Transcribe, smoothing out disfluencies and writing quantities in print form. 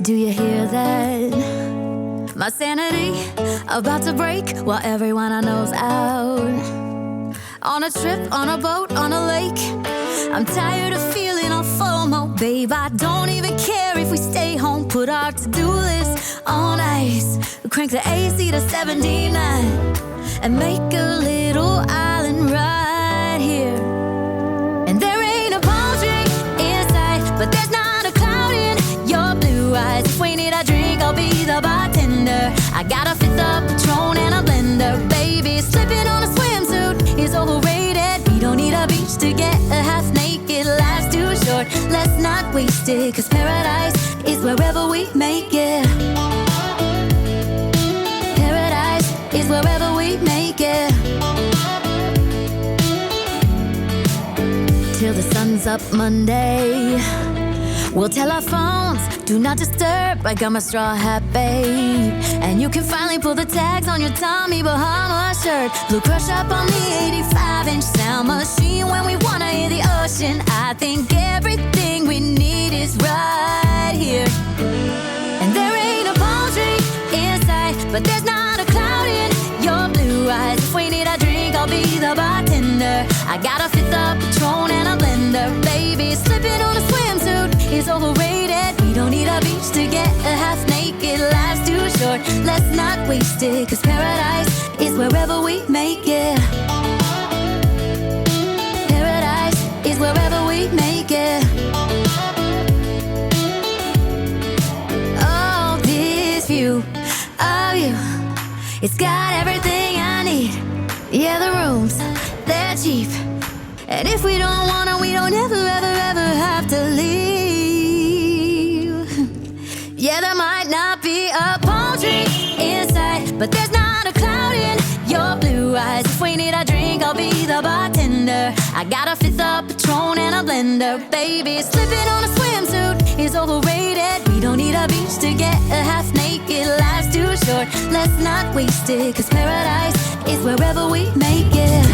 Do you hear that? My sanity about to break while everyone I know's out. On a trip, on a boat, on a lake. I'm tired of feeling all FOMO, babe. I don't even care if we stay home. Put our to-do list on ice. Crank the AC to 79 and make a little island right here. And there ain't a palm tree in sight, but there's not a cloud in your blue eyes. If we need a drink, I'll be the bartender. I got a fifth of Patron and a blender, baby. Slipping on a swimsuit is overrated. We don't need a beach to get a half naked. Life's too short, let's not waste it, 'cause paradise is wherever we make it. Paradise is wherever we make it. Till the sun's up Monday, we'll tell our phones, do not disturb. I got my straw hat, babe. And you can finally pull the tags on your Tommy Bahama shirt. Blue crush up on the 85-inch sound machine. When we wanna hear the ocean, I think everything we need is right here. And there ain't a palm tree in sight, but there's not a cloud in your blue eyes. If we need a drink, I'll be the bartender. I got a fifth of Patron and a blender, baby. Slipping on a swimsuit is overrated. We don't need a beach to get a half naked. Life's too short, let's not waste it, 'cause paradise is wherever we make it. Paradise is wherever we make it. Oh, this view of you, it's got everything I need. Yeah, the rooms, they're cheap. And if we don't want it, we don't ever, ever, ever have to leave. Yeah, there might not be a palm tree in sight, but there's not a cloud in your blue eyes. If we need a drink, I'll be the bartender. I got a fifth of Patron and a blender, baby. Slipping on a swimsuit is overrated. We don't need a beach to get a half naked. Life's too short, let's not waste it, 'cause paradise is wherever we make it.